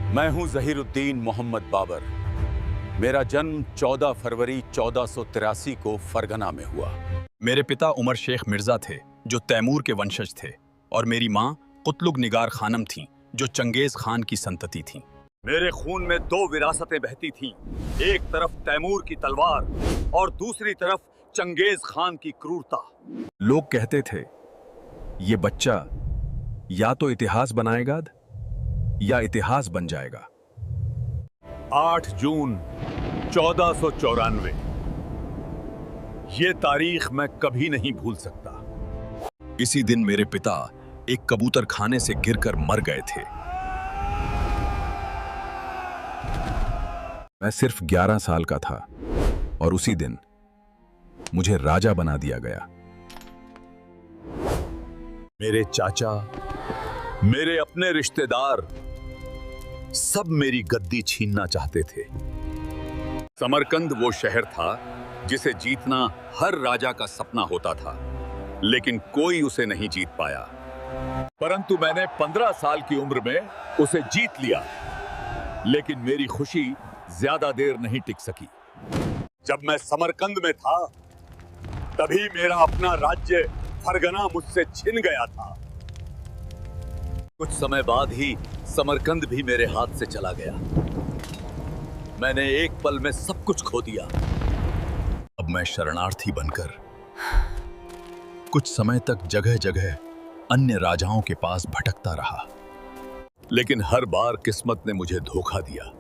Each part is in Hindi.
मैं हूं ज़हीरुद्दीन मोहम्मद बाबर। मेरा जन्म 14 फरवरी 1483 को फरगना में हुआ। मेरे पिता उमर शेख मिर्जा थे जो तैमूर के वंशज थे और मेरी माँ कुतलुग निगार खानम थीं जो चंगेज खान की संतति थीं। मेरे खून में दो विरासतें बहती थीं, एक तरफ तैमूर की तलवार और दूसरी तरफ चंगेज खान की क्रूरता। लोग कहते थे ये बच्चा या तो इतिहास बनाएगा या इतिहास बन जाएगा। 8 जून 1494, ये तारीख मैं कभी नहीं भूल सकता। इसी दिन मेरे पिता एक कबूतर खाने से गिरकर मर गए थे। मैं सिर्फ 11 साल का था और उसी दिन मुझे राजा बना दिया गया। मेरे चाचा, मेरे अपने रिश्तेदार सब मेरी गद्दी छीनना चाहते थे। समरकंद वो शहर था जिसे जीतना हर राजा का सपना होता था, लेकिन कोई उसे नहीं जीत पाया। परंतु मैंने 15 साल की उम्र में उसे जीत लिया। लेकिन मेरी खुशी ज्यादा देर नहीं टिक सकी। जब मैं समरकंद में था तभी मेरा अपना राज्य फरगना मुझसे छिन गया था। कुछ समय बाद ही समरकंद भी मेरे हाथ से चला गया। मैंने एक पल में सब कुछ खो दिया। अब मैं शरणार्थी बनकर कुछ समय तक जगह जगह अन्य राजाओं के पास भटकता रहा, लेकिन हर बार किस्मत ने मुझे धोखा दिया।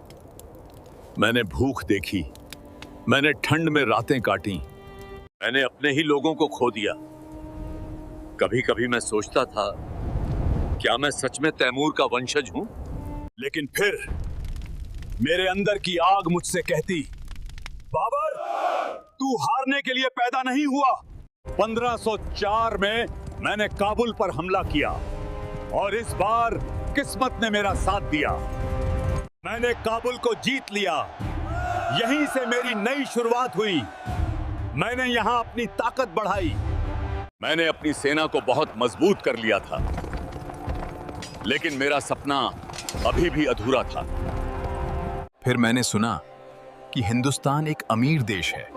मैंने भूख देखी, मैंने ठंड में रातें काटी, मैंने अपने ही लोगों को खो दिया। कभी कभी मैं सोचता था क्या मैं सच में तैमूर का वंशज हूं? लेकिन फिर मेरे अंदर की आग मुझसे कहती, बाबर, तू हारने के लिए पैदा नहीं हुआ। 1504 में मैंने काबुल पर हमला किया और इस बार किस्मत ने मेरा साथ दिया। मैंने काबुल को जीत लिया। यहीं से मेरी नई शुरुआत हुई। मैंने यहां अपनी ताकत बढ़ाई। मैंने अपनी सेना को बहुत मजबूत कर लिया था, लेकिन मेरा सपना अभी भी अधूरा था। फिर मैंने सुना कि हिंदुस्तान एक अमीर देश है।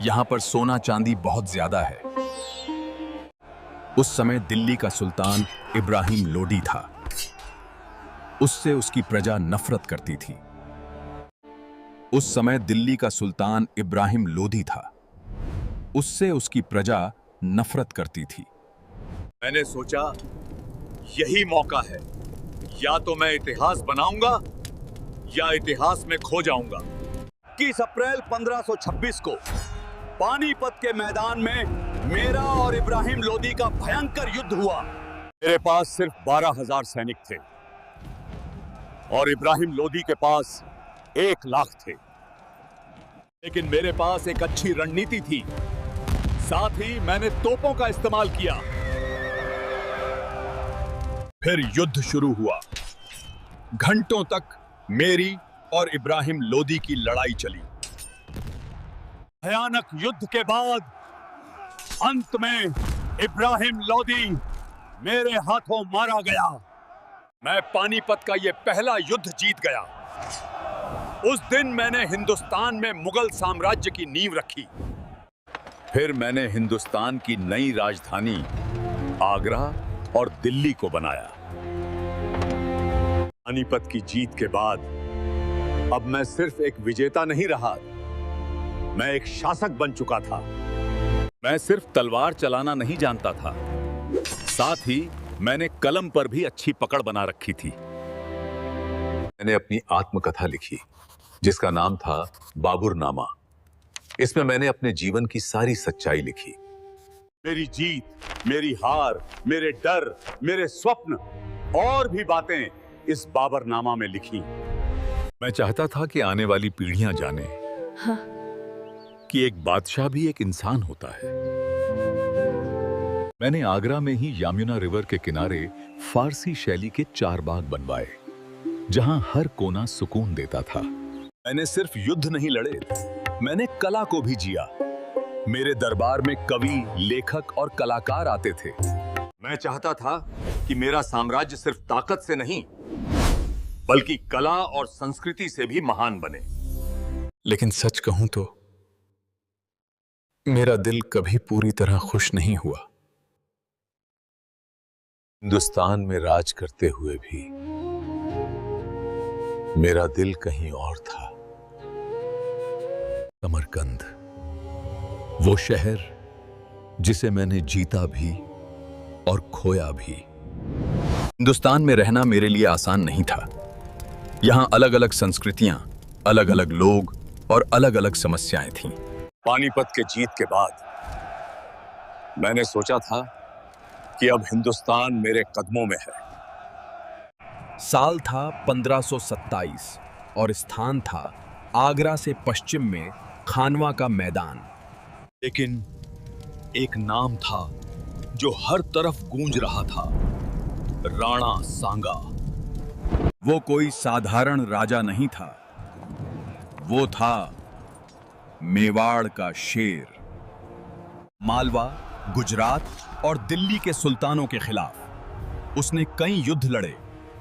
यहां पर सोना चांदी बहुत ज्यादा है। उस समय दिल्ली का सुल्तान इब्राहिम लोदी था। उससे उसकी प्रजा नफरत करती थी। उस समय दिल्ली का सुल्तान इब्राहिम लोदी था। उससे उसकी प्रजा नफरत करती थी। मैंने सोचा यही मौका है, या तो मैं इतिहास बनाऊंगा या इतिहास में खो जाऊंगा। 21 अप्रैल 1526 को पानीपत के मैदान में मेरा और इब्राहिम लोदी का भयंकर युद्ध हुआ। मेरे पास सिर्फ 12,000 सैनिक थे और इब्राहिम लोदी के पास 1 लाख थे। लेकिन मेरे पास एक अच्छी रणनीति थी। साथ ही मैंने तोपों का इस्तेमाल किया। फिर युद्ध शुरू हुआ। घंटों तक मेरी और इब्राहिम लोदी की लड़ाई चली। भयानक युद्ध के बाद अंत में इब्राहिम लोदी मेरे हाथों मारा गया। मैं पानीपत का यह पहला युद्ध जीत गया। उस दिन मैंने हिंदुस्तान में मुगल साम्राज्य की नींव रखी। फिर मैंने हिंदुस्तान की नई राजधानी आगरा और दिल्ली को बनाया। पानीपत की जीत के बाद अब मैं सिर्फ एक विजेता नहीं रहा, मैं एक शासक बन चुका था। मैं सिर्फ तलवार चलाना नहीं जानता था, साथ ही मैंने कलम पर भी अच्छी पकड़ बना रखी थी। मैंने अपनी आत्मकथा लिखी जिसका नाम था बाबुरनामा। इसमें मैंने अपने जीवन की सारी सच्चाई लिखी। मेरी जीत, मेरी हार, मेरे डर, मेरे स्वप्न और भी बातें इस बाबरनामा में लिखी। मैं चाहता था कि आने वाली पीढ़ियां जाने कि एक बादशाह भी एक इंसान होता है। मैंने आगरा में ही यमुना रिवर के किनारे फारसी शैली के 4 बाग बनवाए, जहां हर कोना सुकून देता था। मैंने सिर्फ युद्ध नहीं लड़े, मैंने कला को भी जिया। मेरे दरबार में कवि, लेखक और कलाकार आते थे। मैं चाहता था कि मेरा साम्राज्य सिर्फ ताकत से नहीं बल्कि कला और संस्कृति से भी महान बने। लेकिन सच कहूं तो मेरा दिल कभी पूरी तरह खुश नहीं हुआ। हिंदुस्तान में राज करते हुए भी मेरा दिल कहीं और था। समरकंद, वो शहर जिसे मैंने जीता भी और खोया भी। हिंदुस्तान में रहना मेरे लिए आसान नहीं था। यहां अलग अलग संस्कृतियां, अलग अलग लोग और अलग अलग समस्याएं थीं। पानीपत के जीत के बाद मैंने सोचा था कि अब हिंदुस्तान मेरे कदमों में है। साल था 1527 और स्थान था आगरा से पश्चिम में खानवा का मैदान। लेकिन एक नाम था जो हर तरफ गूंज रहा था, राणा सांगा। वो कोई साधारण राजा नहीं था, वो था मेवाड़ का शेर। मालवा, गुजरात और दिल्ली के सुल्तानों के खिलाफ उसने कई युद्ध लड़े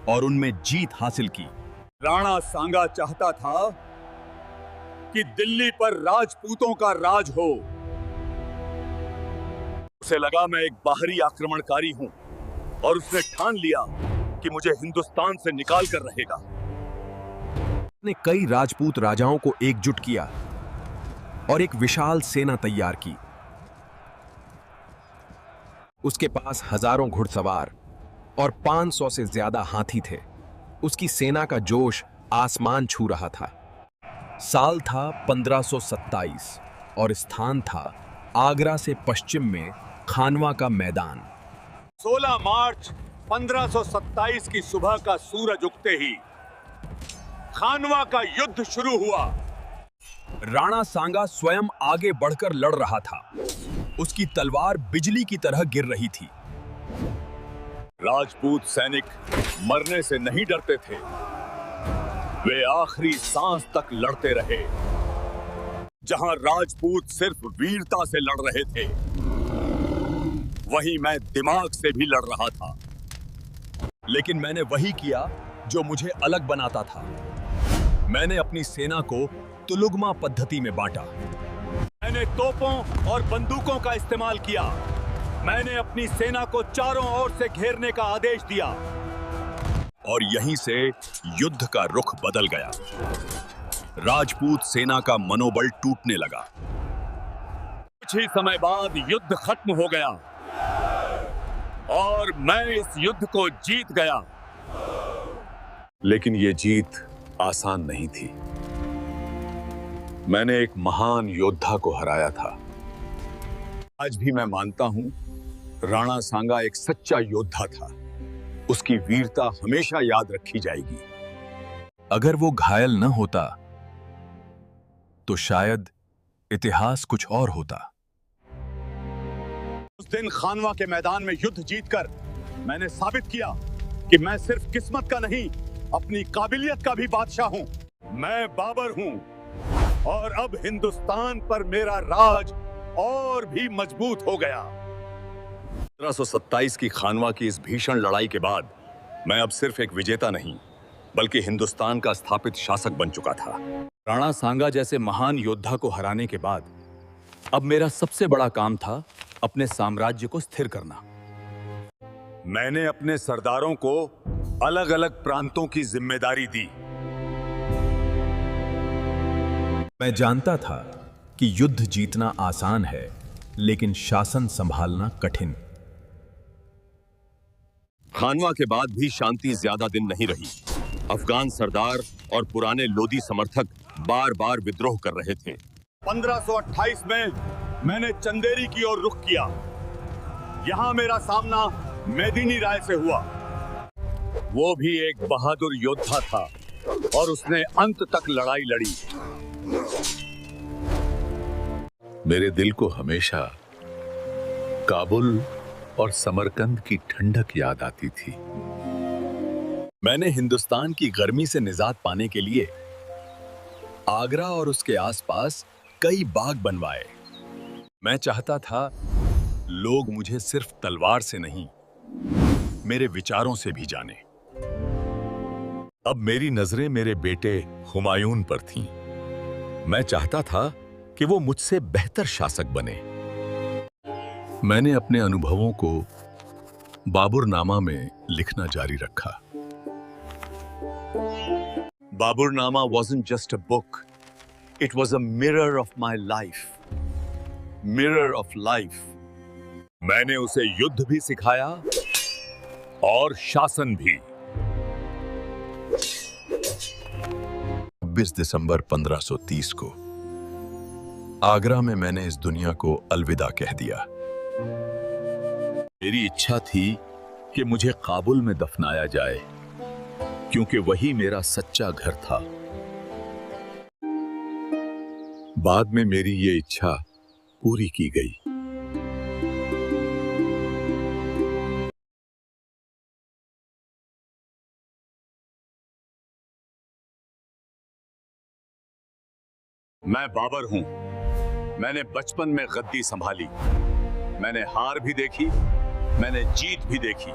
और उनमें जीत हासिल की। राणा सांगा चाहता था कि दिल्ली पर राजपूतों का राज हो। उसे लगा मैं एक बाहरी आक्रमणकारी हूं और उसने ठान लिया कि मुझे हिंदुस्तान से निकाल कर रहेगा। उसने कई राजपूत राजाओं को एकजुट किया और एक विशाल सेना तैयार की। उसके पास हजारों घुड़सवार और 500 से ज्यादा हाथी थे। उसकी सेना का जोश आसमान छू रहा था। साल था 1527 और स्थान था आगरा से पश्चिम में खानवा का मैदान। 16 मार्च 1527 की सुबह का सूरज उगते ही खानवा का युद्ध शुरू हुआ। राणा सांगा स्वयं आगे बढ़कर लड़ रहा था। उसकी तलवार बिजली की तरह गिर रही थी। राजपूत सैनिक मरने से नहीं डरते थे। वे आखिरी सांस तक लड़ते रहे। जहां राजपूत सिर्फ वीरता से लड़ रहे थे, वहीं मैं दिमाग से भी लड़ रहा था। लेकिन मैंने वही किया जो मुझे अलग बनाता था। मैंने अपनी सेना को तुलुगमा पद्धति में बांटा। मैंने तोपों और बंदूकों का इस्तेमाल किया। मैंने अपनी सेना को चारों ओर से घेरने का आदेश दिया और यहीं से युद्ध का रुख बदल गया। राजपूत सेना का मनोबल टूटने लगा। कुछ ही समय बाद युद्ध खत्म हो गया और मैं इस युद्ध को जीत गया। लेकिन यह जीत आसान नहीं थी। मैंने एक महान योद्धा को हराया था। आज भी मैं मानता हूं, राणा सांगा एक सच्चा योद्धा था। उसकी वीरता हमेशा याद रखी जाएगी। अगर वो घायल न होता तो शायद इतिहास कुछ और होता। उस दिन खानवा के मैदान में युद्ध जीतकर मैंने साबित किया कि मैं सिर्फ किस्मत का नहीं, अपनी काबिलियत का भी बादशाह हूं। मैं बाबर हूं और अब हिंदुस्तान पर मेरा राज और भी मजबूत हो गया। 1527 की खानवा की इस भीषण लड़ाई के बाद मैं अब सिर्फ एक विजेता नहीं, बल्कि हिंदुस्तान का स्थापित शासक बन चुका था। राणा सांगा जैसे महान योद्धा को हराने के बाद अब मेरा सबसे बड़ा काम था अपने साम्राज्य को स्थिर करना। मैंने अपने सरदारों को अलग अलग प्रांतों की जिम्मेदारी दी। मैं जानता था कि युद्ध जीतना आसान है, लेकिन शासन संभालना कठिन। खानवा के बाद भी शांति ज्यादा दिन नहीं रही। अफगान सरदार और पुराने लोदी समर्थक बार बार विद्रोह कर रहे थे। 1528 में मैंने चंदेरी की ओर रुख किया। यहां मेरा सामना मेदिनी राय से हुआ। वो भी एक बहादुर योद्धा था और उसने अंत तक लड़ाई लड़ी। मेरे दिल को हमेशा काबुल और समरकंद की ठंडक याद आती थी। मैंने हिंदुस्तान की गर्मी से निजात पाने के लिए आगरा और उसके आसपास कई बाग बनवाए। मैं चाहता था लोग मुझे सिर्फ तलवार से नहीं, मेरे विचारों से भी जाने। अब मेरी नजरें मेरे बेटे हुमायूं पर थीं। मैं चाहता था कि वो मुझसे बेहतर शासक बने। मैंने अपने अनुभवों को बाबरनामा में लिखना जारी रखा। Baburnama wasn't just a book, it was a mirror of my life. Mirror of life. मैंने उसे युद्ध भी सिखाया और शासन भी। 26 दिसंबर 1530 को आगरा में मैंने इस दुनिया को अलविदा कह दिया। मेरी इच्छा थी कि मुझे काबुल में दफनाया जाए, क्योंकि वही मेरा सच्चा घर था। बाद में मेरी ये इच्छा पूरी की गई। मैं बाबर हूं। मैंने बचपन में गद्दी संभाली। मैंने हार भी देखी, मैंने जीत भी देखी।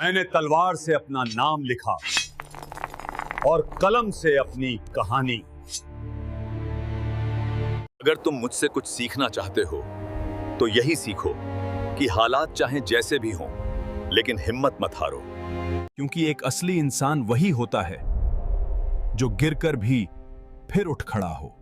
मैंने तलवार से अपना नाम लिखा और कलम से अपनी कहानी। अगर तुम मुझसे कुछ सीखना चाहते हो तो यही सीखो कि हालात चाहे जैसे भी हों, लेकिन हिम्मत मत हारो। क्योंकि एक असली इंसान वही होता है जो गिरकर भी फिर उठ खड़ा हो।